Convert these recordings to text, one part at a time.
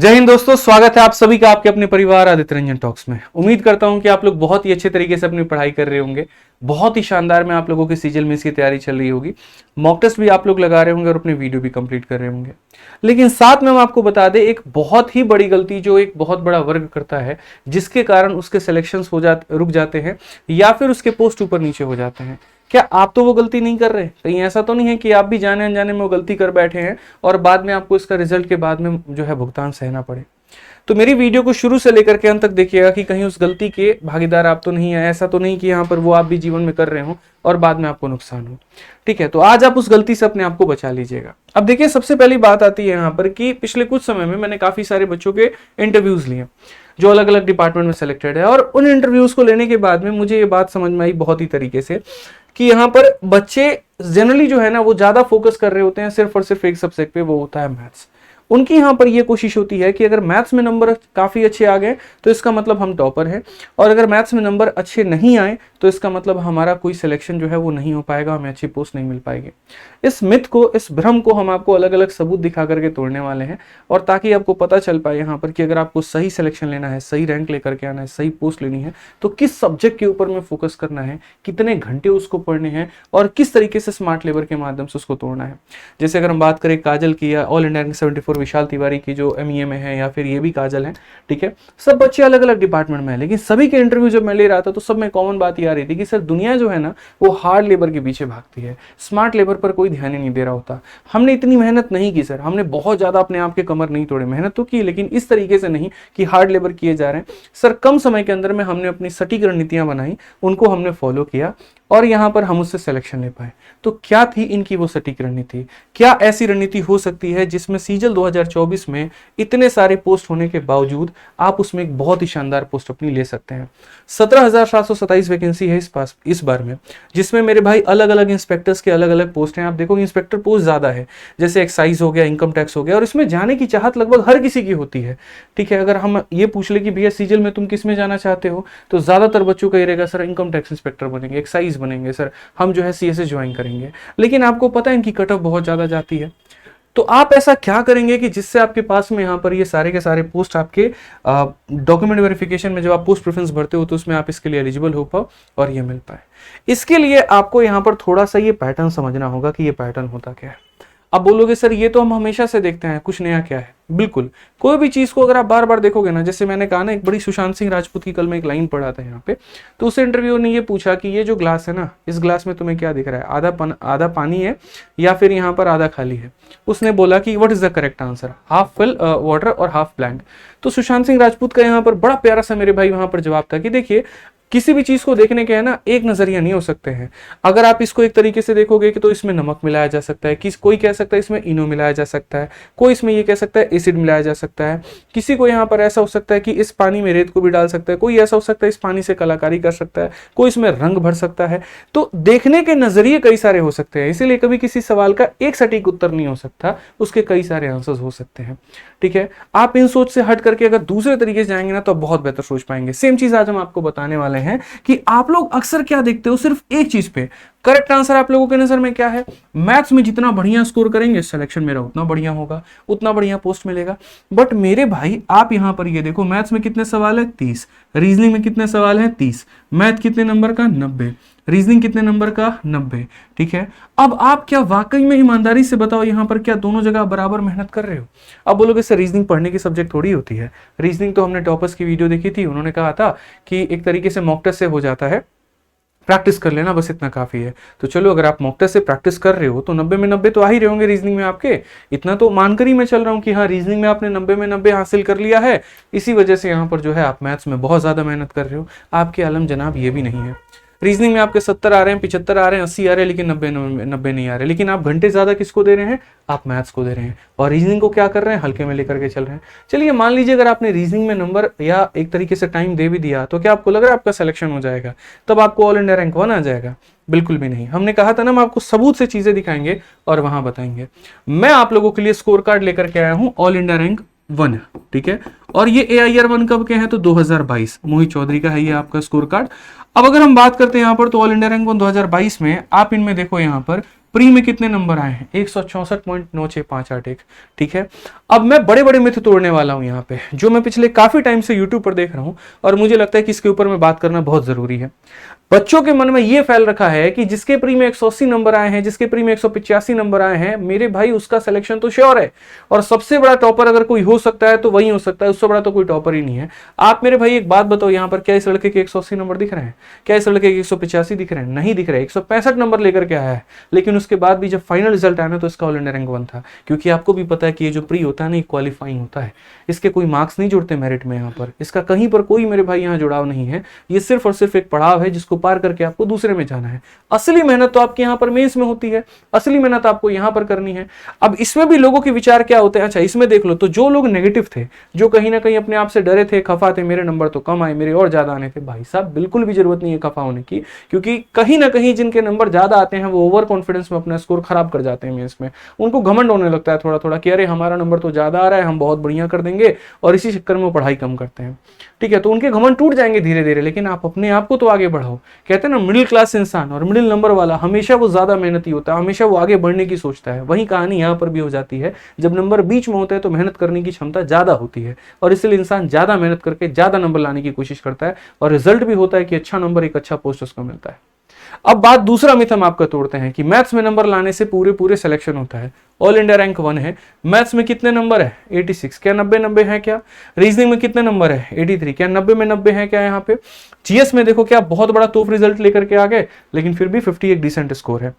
जय हिंद दोस्तों, स्वागत है आप सभी का आपके अपने परिवार आदित्य रंजन टॉक्स में। उम्मीद करता हूं कि आप लोग बहुत ही अच्छे तरीके से अपनी पढ़ाई कर रहे होंगे। बहुत ही शानदार में आप लोगों की सीजल मेंस की तैयारी चल रही होगी। मॉक टेस्ट भी आप लोग लगा रहे होंगे और अपने वीडियो भी कंप्लीट कर रहे होंगे। लेकिन साथ में हम आपको बता दें, एक बहुत ही बड़ी गलती जो एक बहुत बड़ा वर्ग करता है, जिसके कारण उसके सिलेक्शंस रुक जाते हैं या फिर उसके पोस्ट ऊपर नीचे हो जाते हैं। क्या आप तो वो गलती नहीं कर रहे? कहीं ऐसा तो नहीं है कि आप भी जाने अनजाने में वो गलती कर बैठे हैं और बाद में आपको इसका रिजल्ट के बाद में जो है भुगतान सहना पड़े? तो मेरी वीडियो को शुरू से लेकर के अंत तक देखिएगा कि कहीं उस गलती के भागीदार आप तो नहीं है। ऐसा तो नहीं कि यहाँ पर वो आप भी जीवन में कर रहे हो और बाद में आपको नुकसान हो। ठीक है, तो आज आप उस गलती से अपने आप को बचा लीजिएगा। अब देखिए, सबसे पहली बात आती है यहाँ पर कि पिछले कुछ समय में मैंने काफी सारे बच्चों के इंटरव्यूज लिए जो अलग अलग डिपार्टमेंट में सिलेक्टेड है, और उन इंटरव्यूज को लेने के बाद में मुझे ये बात समझ में आई बहुत ही तरीके से कि यहाँ पर बच्चे जनरली जो है ना, वो ज्यादा फोकस कर रहे होते हैं सिर्फ और सिर्फ एक सब्जेक्ट पे, वो होता है मैथ्स। उनकी यहाँ पर ये कोशिश होती है कि अगर मैथ्स में नंबर काफ़ी अच्छे आ गए तो इसका मतलब हम टॉपर हैं, और अगर मैथ्स में नंबर अच्छे नहीं आए तो इसका मतलब हमारा कोई सिलेक्शन जो है वो नहीं हो पाएगा, हमें अच्छी पोस्ट नहीं मिल पाएगी। इस मिथ को, इस भ्रम को हम आपको अलग अलग सबूत दिखा करके तोड़ने वाले हैं, और ताकि आपको पता चल पाए यहाँ पर कि अगर आपको सही सिलेक्शन लेना है, सही रैंक लेकर के आना है, सही पोस्ट लेनी है, तो किस सब्जेक्ट के ऊपर में फोकस करना है, कितने घंटे उसको पढ़ने हैं, और किस तरीके से स्मार्ट लेबर के माध्यम से उसको तोड़ना है। जैसे अगर हम बात करें काजल की या ऑल इंडिया रैंक 74 विशाल तिवारी की जो एमईए में है, या फिर ये भी काजल है, ठीक है, सब बच्चे अलग अलग डिपार्टमेंट में है, लेकिन सभी के इंटरव्यू जब मैं ले रहा था तो सब में कॉमन बात ये आ रही थी कि सर दुनिया जो है ना वो हार्ड लेबर के पीछे भागती है, स्मार्ट लेबर पर कोई ध्यान ही नहीं दे रहा होता। हमने इतनी मेहनत नहीं की सर, हमने बहुत ज्यादा अपने आप के कमर नहीं तोड़े, मेहनत तो की लेकिन इस तरीके से नहीं कि हार्ड लेबर किए जा रहे हैं सर। कम समय के अंदर में हमने अपनी सटीक रणनीतियां बनाई, उनको हमने फॉलो किया और यहां पर हम उससे सिलेक्शन ले पाए। तो क्या थी इनकी वो सटीक रणनीति? क्या ऐसी रणनीति हो सकती है जिसमें सीजल 2024 में इतने सारे पोस्ट होने के बावजूद आप उसमें एक बहुत ही शानदार पोस्ट अपनी ले सकते हैं? 17,727 वैकेंसी है इस बार में, जिसमें मेरे भाई अलग अलग इंस्पेक्टर्स के अलग अलग पोस्ट हैं। आप देखो इंस्पेक्टर पोस्ट ज्यादा है, जैसे एक्साइज हो गया, इनकम टैक्स हो गया, और इसमें जाने की चाहत लगभग हर किसी की होती है। ठीक है, अगर हम ये पूछ ले कि भैया सीजल में तुम किस में जाना चाहते हो, तो ज्यादातर बच्चों का ये रहेगा सर इनकम टैक्स इंस्पेक्टर बनेंगे, एक्साइज बनेंगे सर, हम जो है सीएसए ज्वाइन करेंगे। लेकिन आपको पता है इनकी कट ऑफ बहुत ज्यादा जाती है। तो आप ऐसा क्या करेंगे कि जिससे आपके पास में यहाँ पर ये सारे के सारे पोस्ट आपके डॉक्यूमेंट वेरिफिकेशन में जब आप पोस्ट प्रेफरेंस भरते हो तो उसमें आप इसके लिए एलिजिबल हो पाओ और ये मिल पाए। इसके लिए आपको यहाँ पर थोड़ा सा ये पैटर्न समझना होगा कि ये पैटर्न होता क्या है। अब बोलोगे सर ये तो हम हमेशा से देखते हैं, कुछ नया क्या है? बिल्कुल, कोई भी चीज को अगर आप बार बार देखोगे ना, जैसे मैंने कहा ना, एक बड़ी सुशांत सिंह राजपूत की कल में एक लाइन पढ़ा था यहाँ पे, तो उस इंटरव्यू ने ये पूछा कि ये जो ग्लास है ना, इस ग्लास में तुम्हें क्या दिख रहा है, आधा पानी है या फिर यहाँ पर आधा खाली है? उसने बोला कि what is the correct answer, half fill water और हाफ ब्लैंक। तो सुशांत सिंह राजपूत का यहाँ पर बड़ा प्यारा सा मेरे भाई वहां पर जवाब था कि देखिए, किसी भी चीज को देखने के है ना एक नजरिया नहीं हो सकते हैं। अगर आप इसको एक तरीके से देखोगे कि तो इसमें नमक मिलाया जा सकता है, कोई कह सकता है इसमें इनो मिलाया जा सकता है, कोई इसमें ये कह सकता है एसिड मिलाया जा सकता है, किसी को यहाँ पर ऐसा हो सकता है कि इस पानी में रेत को भी डाल सकता है, कोई ऐसा हो सकता है इस पानी से कलाकारी कर सकता है, कोई इसमें रंग भर सकता है। तो देखने के नजरिए कई सारे हो सकते हैं, इसीलिए कभी किसी सवाल का एक सटीक उत्तर नहीं हो सकता, उसके कई सारे आंसर्स हो सकते हैं। ठीक है, आप इन सोच से हट करके अगर दूसरे तरीके से जाएंगे ना तो आप बहुत बेहतर सोच पाएंगे। सेम चीज आज हम आपको बताने वाले हैं कि आप लोग अक्सर क्या देखते हो, सिर्फ एक चीज पे। करेक्ट आंसर आप लोगों के नजर में क्या है? मैथ्स में जितना बढ़िया स्कोर करेंगे सिलेक्शन मेरा उतना बढ़िया होगा, उतना बढ़िया पोस्ट मिलेगा। बट मेरे भाई आप यहां पर ये देखो, मैथ्स में कितने सवाल है? 30। रीजनिंग में कितने सवाल है? 30। मैथ कितने नंबर का? 90। रीजनिंग कितने नंबर का? 90। ठीक है, अब आप क्या वाकई में ईमानदारी से बताओ, यहां पर क्या दोनों जगह बराबर मेहनत कर रहे हो? अब बोलोगे सर रीजनिंग पढ़ने की सब्जेक्ट थोड़ी होती है। रीजनिंग तो हमने टॉपर्स की वीडियो देखी थी, उन्होंने कहा था कि एक तरीके से मॉक टेस्ट से हो जाता है, प्रैक्टिस कर लेना बस इतना काफी है। तो चलो, अगर आप मॉक टेस्ट से प्रैक्टिस कर रहे हो तो 90 में 90 तो आ ही रहे होंगे रीजनिंग में आपके। इतना तो मानकर ही मैं चल रहा हूं कि हाँ रीजनिंग में आपने 90 में 90 हासिल कर लिया है, इसी वजह से यहाँ पर जो है आप मैथ्स में बहुत ज्यादा मेहनत कर रहे हो। आपके आलम जनाब ये भी नहीं है। रीजनिंग में आपके 70 आ रहे हैं, 75 आ रहे हैं, 80 आ रहे हैं, लेकिन 90 नहीं आ रहे। लेकिन आप घंटे ज्यादा किसको दे रहे हैं? आप मैथ्स को दे रहे हैं, और रीजनिंग को क्या कर रहे हैं? हल्के में लेकर के चल रहे हैं। चलिए मान लीजिए अगर आपने रीजनिंग में नंबर या एक तरीके से टाइम दे भी दिया, तो क्या आपको लग रहा है आपका सिलेक्शन हो जाएगा? तब आपको ऑल इंडिया रैंक 1 आ जाएगा? बिल्कुल भी नहीं। हमने कहा था ना, हम आपको सबूत से चीजें दिखाएंगे और वहां बताएंगे। मैं आप लोगों के लिए स्कोर कार्ड लेकर के आया हूं ऑल इंडिया रैंक 1, ठीक है, और ये AIR 1 कब के हैं? तो 2022 मोहित चौधरी का है ये आपका स्कोर कार्ड। अब अगर हम बात करते हैं यहाँ पर, तो ऑल इंडिया रैंक 1 2022 में आप इनमें देखो यहाँ पर प्री में कितने नंबर आए हैं? 164.9651। ठीक है, अब मैं बड़े बड़े मिथ तोड़ने वाला हूं यहाँ पे, जो मैं पिछले काफी टाइम से यूट्यूब पर देख रहा हूं, और मुझे लगता है कि इसके ऊपर मैं बात करना बहुत जरूरी है। बच्चों के मन में यह फैल रखा है कि जिसके प्री में 180 नंबर आए हैं, जिसके प्री में 185 नंबर आए हैं, मेरे भाई उसका सिलेक्शन तो श्योर है, और सबसे बड़ा टॉपर अगर कोई हो सकता है तो वही हो सकता है, उससे बड़ा तो कोई टॉपर ही नहीं है। आप मेरे भाई एक बात बताओ, यहाँ पर क्या इस लड़के के 180 नंबर दिख रहे हैं? क्या इस लड़के के 185 दिख रहे हैं? नहीं दिख रहे। 165 नंबर लेकर के आया है, लेकिन उसके बाद भी जब फाइनल रिजल्ट आया ना, तो इसका ऑल इंडिया रैंक 1 था। क्योंकि आपको भी पता है कि ये जो प्री होता है ना, क्वालिफाइंग होता है, इसके कोई मार्क्स नहीं जुड़ते मेरिट में, यहाँ पर इसका कहीं पर कोई मेरे भाई यहाँ जुड़ाव नहीं है। ये सिर्फ और सिर्फ एक पड़ाव है जिसको पार करके आपको दूसरे में जाना है। असली मेहनत तो आपके यहाँ पर मेंस में होती है, असली मेहनत आपको यहाँ पर करनी है। अब इसमें भी लोगों के विचार क्या होते हैं? अच्छा, इसमें देख लो, तो जो लोग नेगेटिव थे, जो कहीं ना कहीं अपने आप से डरे थे, खफा थे, मेरे नंबर तो कम आए, मेरे और ज्यादा आने थे, भाई साहब बिल्कुल भी जरूरत नहीं है खफा होने की। क्योंकि कहीं ना कहीं जिनके नंबर ज्यादा आते हैं वो ओवर कॉन्फिडेंस में अपना स्कोर खराब कर जाते हैं मेंस में। उनको घमंड होने लगता है थोड़ा थोड़ा कि अरे हमारा नंबर तो ज्यादा आ रहा है, हम बहुत बढ़िया कर देंगे, और इसी चक्कर में वो पढ़ाई कम करते हैं। ठीक है, तो उनके घमंड टूट जाएंगे धीरे धीरे। लेकिन आप अपने आप को तो आगे बढ़ाओ। कहते हैं ना, मिडिल क्लास इंसान और मिडिल नंबर वाला हमेशा वो ज्यादा मेहनती होता है, हमेशा वो आगे बढ़ने की सोचता है। वही कहानी यहाँ पर भी हो जाती है, जब नंबर बीच में होते हैं तो मेहनत करने की क्षमता ज्यादा होती है, और इसलिए इंसान ज्यादा मेहनत करके ज्यादा नंबर लाने की कोशिश करता है, और रिजल्ट भी होता है कि अच्छा नंबर, एक अच्छा पोस्ट उसको मिलता है। अब बात दूसरा मिथ हम आपका तोड़ते हैं कि मैथ्स में नंबर लाने से पूरे पूरे सिलेक्शन होता है। ऑल इंडिया रैंक 1 है, मैथ्स में कितने नंबर है? 86। क्या 90 है क्या? रीजनिंग में कितने नंबर है? 83। क्या 90 में 90 है क्या? यहाँ पे जीएस में देखो, क्या बहुत बड़ा तोप रिजल्ट लेकर के आ गए, लेकिन फिर भी 50 एक डिसेंट स्कोर है।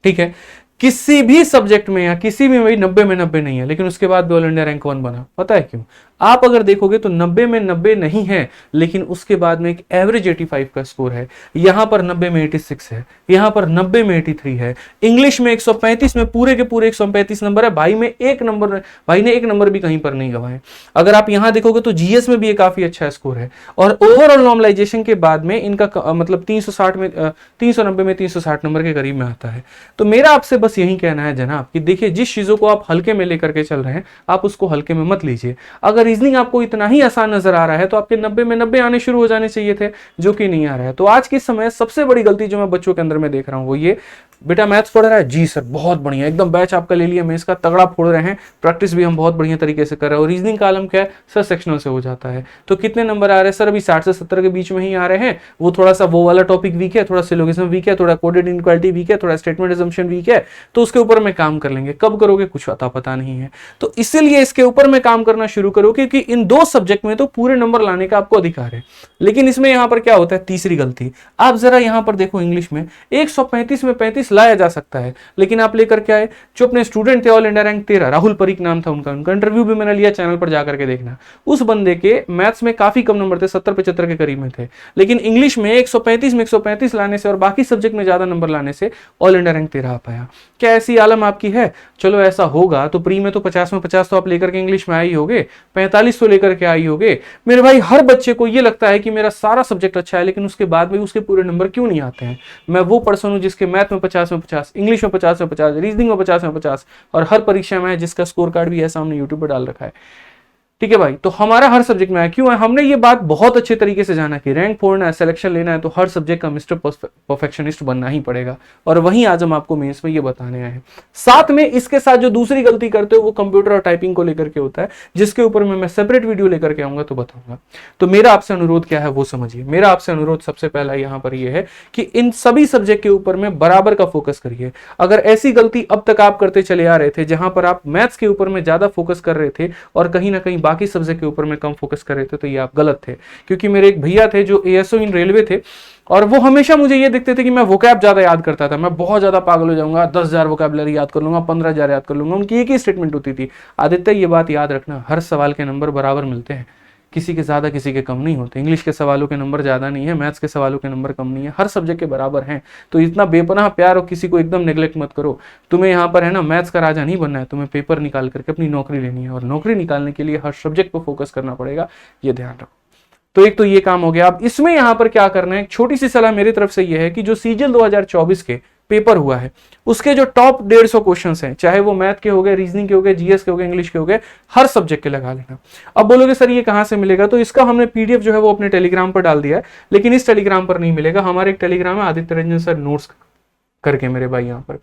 ठीक है, किसी भी सब्जेक्ट में या किसी भी 90 में 90 नहीं है, लेकिन उसके बाद भी ऑल इंडिया रैंक 1 बना। पता है क्यों? आप अगर देखोगे तो 90 में 90 नहीं है, लेकिन उसके बाद में एक एवरेज 85 का स्कोर है। यहां पर 90 में 86 है, यहां पर 90 में 83 है। इंग्लिश में 135 में पूरे के पूरे 135 नंबर है। भाई में एक नंबर, भाई ने एक नंबर भी कहीं पर नहीं गवाए। अगर आप यहां देखोगे तो जीएस में भी एक काफी अच्छा स्कोर है, और ओवरऑल नॉर्मलाइजेशन के बाद में इनका मतलब 360 में 390 में 360 नंबर के करीब में आता है। तो मेरा आपसे बस यही कहना है जनाब कि देखिए, जिस चीजों को आप हल्के में लेकर के चल रहे हैं, आप उसको हल्के में मत लीजिए। अगर रीजनिंग आपको इतना ही आसान नजर आ रहा है तो आपके 90 में 90 आने शुरू हो जाने चाहिए थे, जो कि नहीं आ रहा है। तो आज के समय सबसे बड़ी गलती जो मैं बच्चों के अंदर में देख रहा हूं वो ये, बेटा मैथ्स पढ़ रहा है जी सर, बहुत बढ़िया, एकदम बैच आपका ले लिया, मैं इसका तगड़ा फोड़ रहे हैं, प्रैक्टिस भी हम बहुत बढ़िया तरीके से कर रहे हैं। और रीजनिंग का आलम क्या है सर? सेक्शनल से हो जाता है। तो कितने नंबर आ रहे हैं सर? अभी 60 से 70 के बीच में ही आ रहे हैं। वो थोड़ा सा वो वाला टॉपिक वीक है, थोड़ा सिलोगिज्म वीक है, थोड़ा कोडेड इनइक्वालिटी वीक है, थोड़ा स्टेटमेंट असम्पशन वीक है, तो उसके ऊपर में काम कर लेंगे। कब करोगे? कुछ पता नहीं है। तो इसीलिए इसके ऊपर में काम करना शुरू करो, क्योंकि इन दो सब्जेक्ट में तो पूरे नंबर लाने का आपको अधिकार है। लेकिन इसमें यहां पर क्या होता है? तीसरी गलती, आप जरा यहां पर देखो, इंग्लिश में 135 में 35 लाया जा सकता है, लेकिन आप लेकर के आए, जो अपने स्टूडेंट थे ऑल इंडिया रैंक 13, राहुल परीक नाम था उनका इंटरव्यू भी मैंने लिया, चैनल पर जाकर के देखना। उस बंदे के मैथ्स में काफी कम नंबर थे, 70-75 के करीब में थे, लेकिन इंग्लिश में 135 में 135 लाने से और बाकी सब्जेक्ट में ज्यादा नंबर लाने से ऑल इंडिया रैंक 13 आ पाया। क्या ऐसी आलम आपकी है? चलो ऐसा होगा तो प्री में तो 50 में 50 तो आप लेकर के इंग्लिश में आई होगे, 45 तो लेकर के आई होगे। मेरे भाई हर बच्चे को ये लगता है कि मेरा सारा सब्जेक्ट अच्छा है, लेकिन उसके बाद में उसके पूरे नंबर क्यों नहीं आते हैं? मैं वो पर्सन हूं जिसके मैथ में 50 में 50, इंग्लिश में 50 में 50, रीजनिंग में 50 में 50, और हर परीक्षा में है, जिसका स्कोर कार्ड भी है सामने यूट्यूब पर डाल रखा है। ठीक है भाई, तो हमारा हर सब्जेक्ट में है। क्यों है? हमने ये बात बहुत अच्छे तरीके से जाना कि रैंक फोड़ना है, सिलेक्शन लेना है, तो हर सब्जेक्ट का मिस्टर परफेक्शनिस्ट बनना ही पड़ेगा। और वहीं आज हम आपको मेंस में ये बताने आए हैं। साथ में इसके साथ जो दूसरी गलती करते हो वो कंप्यूटर और टाइपिंग को लेकर के होता है, जिसके ऊपर मैं सेपरेट वीडियो लेकर के आऊंगा तो बताऊंगा। तो मेरा आपसे अनुरोध क्या है वो समझिए। मेरा आपसे अनुरोध सबसे पहला यहां पर यह है कि इन सभी सब्जेक्ट के ऊपर में बराबर का फोकस करिए। अगर ऐसी गलती अब तक आप करते चले आ रहे थे जहां पर आप मैथ्स के ऊपर में ज्यादा फोकस कर रहे थे और कहीं ना कहीं बाकी सब्जेक्ट के ऊपर में कम फोकस कर रहे थे, तो ये आप गलत थे। क्योंकि मेरे एक भैया थे जो एएसओ इन रेलवे थे, और वो हमेशा मुझे ये देखते थे कि मैं वोकैब ज्यादा याद करता था, मैं बहुत ज्यादा पागल हो जाऊंगा, 10,000 वोकैबुलरी याद कर लूंगा, 15,000 याद कर लूंगा। उनकी एक ही स्टेटमेंट होती थी, आदित्य ये बात याद रखना, हर सवाल के नंबर बराबर मिलते हैं, किसी के ज्यादा किसी के कम नहीं होते। इंग्लिश के सवालों के नंबर ज्यादा नहीं है, मैथ्स के सवालों के नंबर कम नहीं है, हर सब्जेक्ट के बराबर हैं। तो इतना बेपनाह प्यार और किसी को एकदम नेग्लेक्ट मत करो। तुम्हें यहाँ पर है ना मैथ्स का राजा नहीं बनना है, तुम्हें पेपर निकाल करके अपनी नौकरी लेनी है, और नौकरी निकालने के लिए हर सब्जेक्ट पर फोकस करना पड़ेगा, ये ध्यान रखो। तो एक तो ये काम हो गया। अब इसमें यहां पर क्या करना है, एक छोटी सी सलाह मेरी तरफ से यह है कि जो सीजीएल 2024 के पेपर हुआ है उसके जो टॉप 150 क्वेश्चंस हैं, चाहे वो मैथ के हो गए, रीजनिंग के हो गए, जीएस के हो गए, इंग्लिश के हो गए, हर सब्जेक्ट के लगा लेना। अब बोलोगे सर ये कहां से मिलेगा, तो इसका हमने पीडीएफ जो है वो अपने टेलीग्राम पर डाल दिया है, लेकिन इस टेलीग्राम पर नहीं मिलेगा। हमारे एक टेलीग्राम है आदित्य रंजन सर नोट्स करके मेरे भाई यहाँ पर।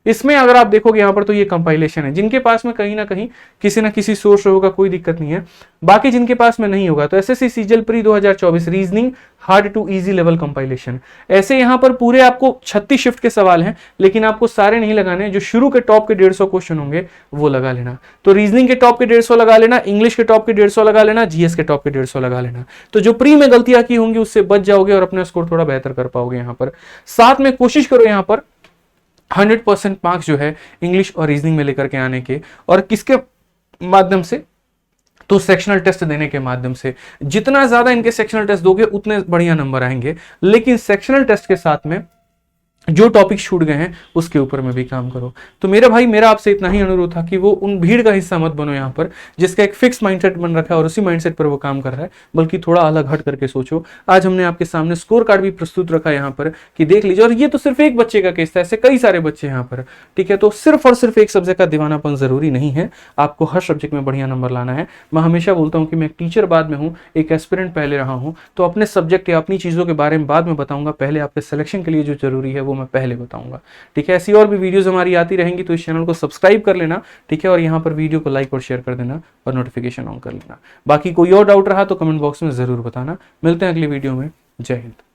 इसमें अगर आप देखोगे यहाँ पर तो ये कंपाइलेशन है, जिनके पास में कहीं ना कहीं किसी ना किसी सोर्स होगा कोई दिक्कत नहीं है, बाकी जिनके पास में नहीं होगा तो SSC CGL pre 2024 reasoning hard to easy level compilation. ऐसे यहाँ पर पूरे आपको 36 शिफ्ट के सवाल हैं, लेकिन आपको सारे नहीं लगाने, जो शुरू के टॉप के 150 क्वेश्चन होंगे वो लगा लेना। तो रीजनिंग के टॉप के 150 लगा लेना, इंग्लिश के टॉप के 150 लगा लेना, जीएस के टॉप के 150 लगा लेना। तो जो प्री में गलतियां की होंगी उससे बच जाओगे और अपना स्कोर थोड़ा बेहतर कर पाओगे। यहाँ पर साथ में कोशिश करो यहाँ पर 100% मार्क्स जो है इंग्लिश और रीजनिंग में लेकर के आने के, और किसके माध्यम से, तो सेक्शनल टेस्ट देने के माध्यम से। जितना ज्यादा इनके सेक्शनल टेस्ट दोगे उतने बढ़िया नंबर आएंगे, लेकिन सेक्शनल टेस्ट के साथ में जो टॉपिक छूट गए हैं उसके ऊपर में भी काम करो। तो मेरे भाई मेरा आपसे इतना ही अनुरोध था कि वो उन भीड़ का हिस्सा मत बनो यहाँ पर जिसका एक फिक्स माइंडसेट बन रखा है और उसी माइंडसेट पर वो काम कर रहा है, बल्कि थोड़ा अलग हट करके सोचो। आज हमने आपके सामने स्कोर कार्ड भी प्रस्तुत रखा है यहाँ पर कि देख लीजिए, और ये तो सिर्फ एक बच्चे का केस था, ऐसे कई सारे बच्चे यहाँ पर, ठीक है। तो सिर्फ और सिर्फ एक सब्जेक्ट का दीवानापन जरूरी नहीं है, आपको हर सब्जेक्ट में बढ़िया नंबर लाना है। मैं हमेशा बोलता हूँ कि मैं एक टीचर बाद में हूँ, एक एस्पिरेंट पहले रहा हूँ, तो अपने सब्जेक्ट या अपनी चीजों के बारे में बाद में बताऊंगा, पहले आपके सिलेक्शन के लिए जो जरूरी है वो मैं पहले बताऊंगा, ठीक है। ऐसी और भी वीडियोस हमारी आती रहेंगी, तो इस चैनल को सब्सक्राइब कर लेना, ठीक है, और यहाँ पर वीडियो को लाइक और शेयर कर देना और नोटिफिकेशन ऑन कर लेना। बाकी कोई और डाउट रहा तो कमेंट बॉक्स में जरूर बताना। मिलते हैं अगली वीडियो में। जय हिंद।